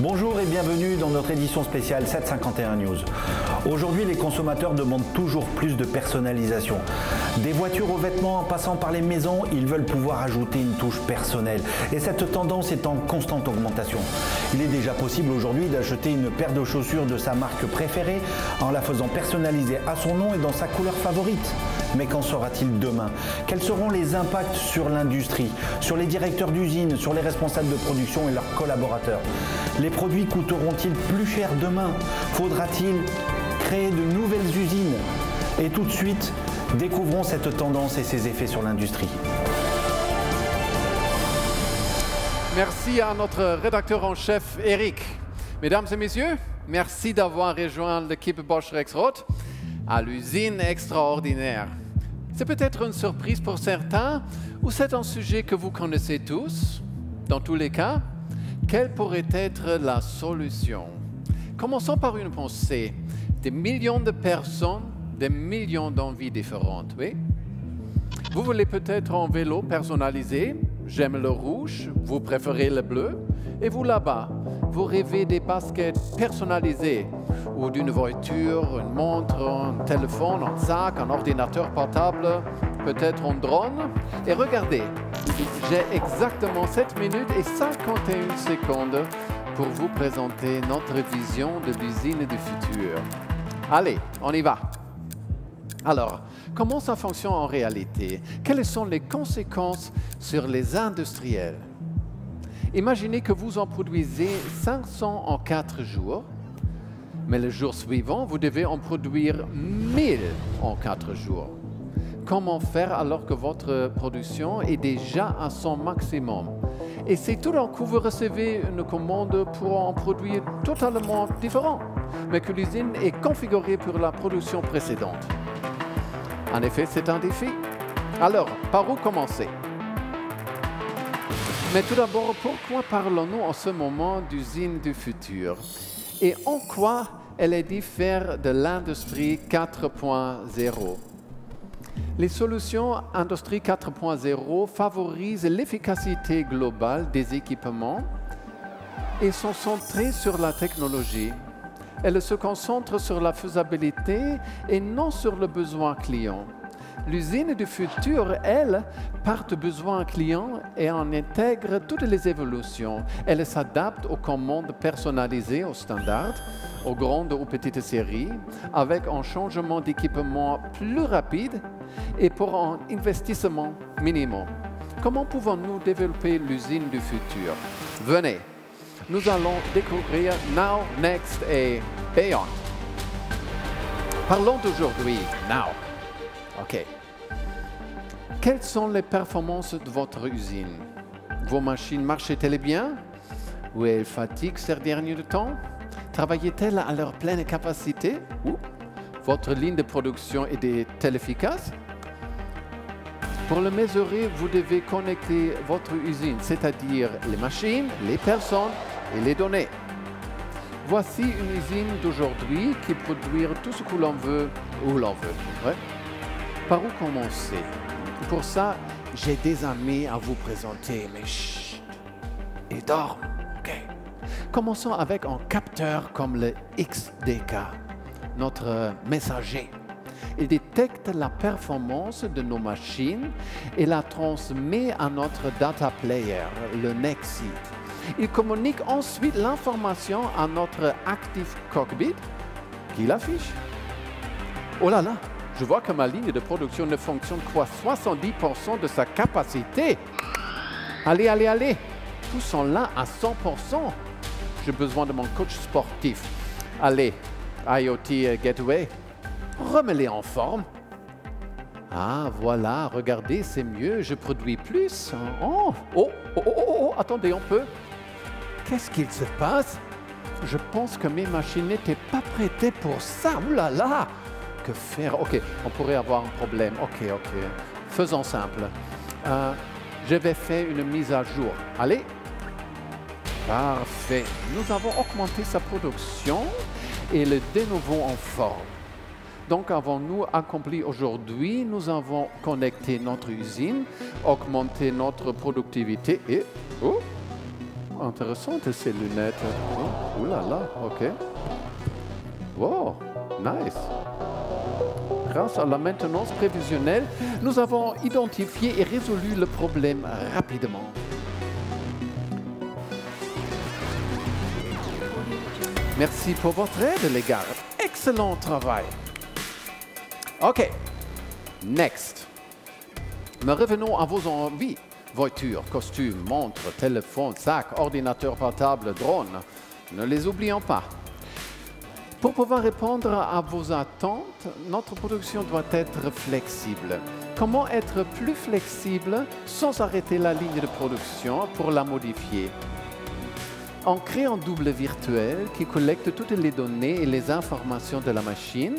Bonjour et bienvenue dans notre édition spéciale 751 News. Aujourd'hui, les consommateurs demandent toujours plus de personnalisation. Des voitures aux vêtements en passant par les maisons, ils veulent pouvoir ajouter une touche personnelle. Et cette tendance est en constante augmentation. Il est déjà possible aujourd'hui d'acheter une paire de chaussures de sa marque préférée en la faisant personnaliser à son nom et dans sa couleur favorite. Mais qu'en sera-t-il demain? Quels seront les impacts sur l'industrie, sur les directeurs d'usines, sur les responsables de production et leurs collaborateurs? Les produits coûteront-ils plus cher demain? Faudra-t-il créer de nouvelles usines? Et tout de suite, découvrons cette tendance et ses effets sur l'industrie. Merci à notre rédacteur en chef, Eric. Mesdames et messieurs, merci d'avoir rejoint l'équipe Bosch Rexroth à l'usine extraordinaire. C'est peut-être une surprise pour certains, ou c'est un sujet que vous connaissez tous. Dans tous les cas, quelle pourrait être la solution? Commençons par une pensée. Des millions de personnes, des millions d'envies différentes, oui? Vous voulez peut-être un vélo personnalisé, j'aime le rouge, vous préférez le bleu, et vous là-bas, vous rêvez des baskets personnalisées, ou d'une voiture, une montre, un téléphone, un sac, un ordinateur portable, peut-être un drone. Et regardez, j'ai exactement 7 minutes et 51 secondes pour vous présenter notre vision de l'usine du futur. Allez, on y va. Alors, comment ça fonctionne en réalité? Quelles sont les conséquences sur les industriels? Imaginez que vous en produisez 500 en 4 jours, mais le jour suivant, vous devez en produire 1000 en 4 jours. Comment faire alors que votre production est déjà à son maximum? Et si tout d'un coup vous recevez une commande pour un produit totalement différent, mais que l'usine est configurée pour la production précédente. En effet, c'est un défi. Alors, par où commencer? Mais tout d'abord, pourquoi parlons-nous en ce moment d'usine du futur? Et en quoi elle est différente de l'industrie 4.0? Les solutions Industrie 4.0 favorisent l'efficacité globale des équipements et sont centrées sur la technologie. Elles se concentrent sur la faisabilité et non sur le besoin client. L'usine du futur, elle, part du besoin client et en intègre toutes les évolutions. Elle s'adapte aux commandes personnalisées aux standards, aux grandes ou petites séries, avec un changement d'équipement plus rapide et pour un investissement minimum. Comment pouvons-nous développer l'usine du futur? Venez, nous allons découvrir Now, Next et Beyond. Parlons d'aujourd'hui, Now. OK. Quelles sont les performances de votre usine? Vos machines marchent-elles bien? Ou elles fatiguent ces derniers temps? Travaillent-elles à leur pleine capacité? Ou votre ligne de production est-elle efficace? Pour le mesurer, vous devez connecter votre usine, c'est-à-dire les machines, les personnes et les données. Voici une usine d'aujourd'hui qui produit tout ce que l'on veut, où l'on veut. Ouais. Par où commencer? Pour ça, j'ai des amis à vous présenter, mais chut, ils dorment. Okay. Commençons avec un capteur comme le XDK, notre messager. Il détecte la performance de nos machines et la transmet à notre data player, le Nexi. Il communique ensuite l'information à notre Active Cockpit qui l'affiche. Oh là là! Je vois que ma ligne de production ne fonctionne qu'à 70% de sa capacité. Allez, allez, allez. Tous sont là à 100%. J'ai besoin de mon coach sportif. Allez, IoT Gateway, remets-les en forme. Ah, voilà, regardez, c'est mieux, je produis plus. Oh, attendez un peu. Qu'est-ce qu'il se passe? Je pense que mes machines n'étaient pas prêtées pour ça. Ouh là là! Que faire? OK, on pourrait avoir un problème. OK. Faisons simple. Je vais faire une mise à jour. Allez. Parfait. Nous avons augmenté sa production et le de nouveau en forme. Donc, avons-nous accompli aujourd'hui? Nous avons connecté notre usine, augmenté notre productivité et... intéressantes ces lunettes. Oh, ouh là là, ok. Wow, nice. Grâce à la maintenance prévisionnelle, nous avons identifié et résolu le problème rapidement. Merci pour votre aide, les gars. Excellent travail. OK. Next. Mais revenons à vos envies. Voiture, costume, montre, téléphone, sac, ordinateur portable, drone. Ne les oublions pas. Pour pouvoir répondre à vos attentes, notre production doit être flexible. Comment être plus flexible sans arrêter la ligne de production pour la modifier? On crée un double virtuel qui collecte toutes les données et les informations de la machine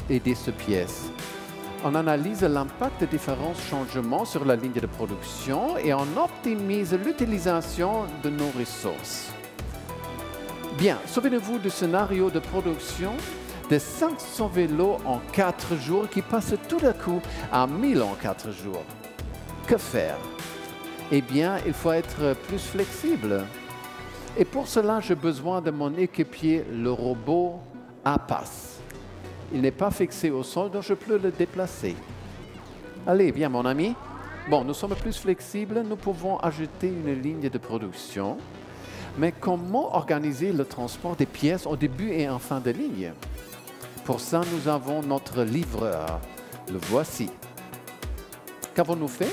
et de ses pièces. On analyse l'impact de différents changements sur la ligne de production et on optimise l'utilisation de nos ressources. Bien, souvenez-vous du scénario de production de 500 vélos en 4 jours qui passe tout à coup à 1000 en 4 jours. Que faire? Eh bien, il faut être plus flexible. Et pour cela, j'ai besoin de mon équipier, le robot APAS. Il n'est pas fixé au sol, donc je peux le déplacer. Allez, viens mon ami. Bon, nous sommes plus flexibles, nous pouvons ajouter une ligne de production. Mais comment organiser le transport des pièces au début et en fin de ligne? Pour ça, nous avons notre livreur. Le voici. Qu'avons-nous fait?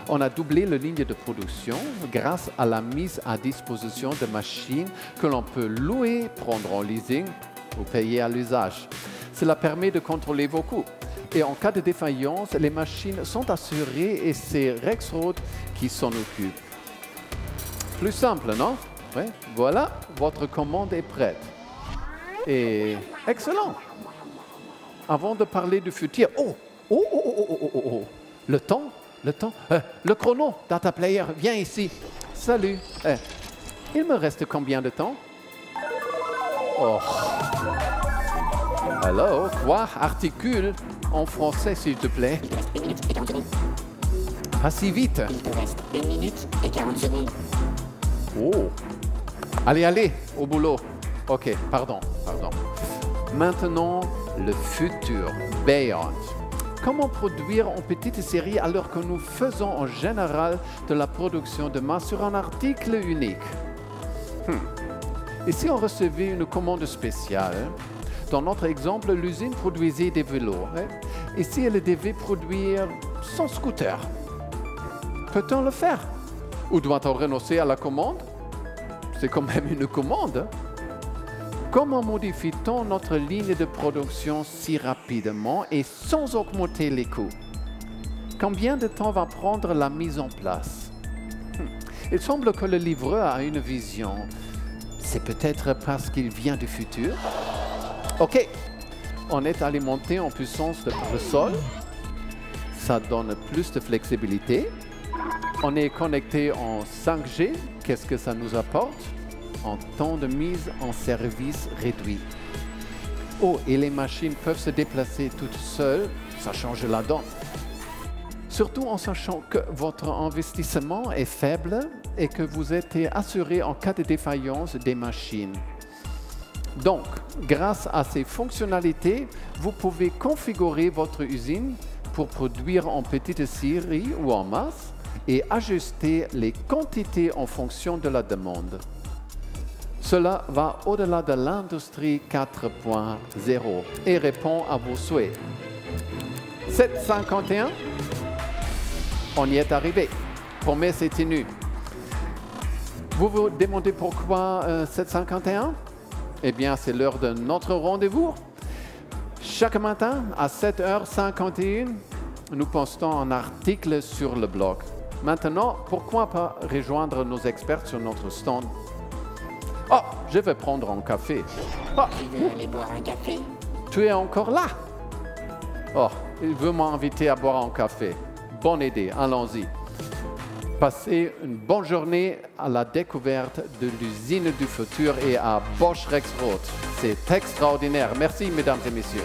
On a doublé la ligne de production grâce à la mise à disposition de machines que l'on peut louer, prendre en leasing ou payer à l'usage. Cela permet de contrôler vos coûts. Et en cas de défaillance, les machines sont assurées et c'est Rexroad qui s'en occupe. Plus simple, non? Oui. Voilà, votre commande est prête. Et excellent! Avant de parler du futur... Oh! Le temps? Le chrono, Data Player, viens ici. Salut. Il me reste combien de temps? Oh. Alors, quoi? Articule en français, s'il te plaît. Pas si vite. Il te reste 1 minute et 40 secondes. Oh. Allez, au boulot. OK, pardon. Maintenant, le futur. Beyond. Comment produire en petite série alors que nous faisons en général de la production de masse sur un article unique? Et si on recevait une commande spéciale? Dans notre exemple, l'usine produisait des vélos. Et si elle devait produire son scooter? Peut-on le faire? Ou doit-on renoncer à la commande? C'est quand même une commande. Comment modifie-t-on notre ligne de production si rapidement et sans augmenter les coûts? Combien de temps va prendre la mise en place? Il semble que le livreur a une vision. C'est peut-être parce qu'il vient du futur? OK, on est alimenté en puissance par le sol. Ça donne plus de flexibilité. On est connecté en 5G. Qu'est-ce que ça nous apporte? En temps de mise en service réduit. Oh, et les machines peuvent se déplacer toutes seules. Ça change la donne. Surtout en sachant que votre investissement est faible et que vous êtes assuré en cas de défaillance des machines. Donc, grâce à ces fonctionnalités, vous pouvez configurer votre usine pour produire en petite série ou en masse et ajuster les quantités en fonction de la demande. Cela va au-delà de l'industrie 4.0 et répond à vos souhaits. 751, on y est arrivé. Promesse est tenue. Vous vous demandez pourquoi 751? Eh bien, c'est l'heure de notre rendez-vous. Chaque matin, à 7h51, nous postons un article sur le blog. Maintenant, pourquoi pas rejoindre nos experts sur notre stand? Oh, je vais prendre un café. Oh, Tu veux aller boire un café? tu es encore là? Oh, il veut m'inviter à boire un café. Bonne idée, allons-y. Passez une bonne journée à la découverte de l'usine du futur et à Bosch Rexroth. C'est extraordinaire. Merci, mesdames et messieurs.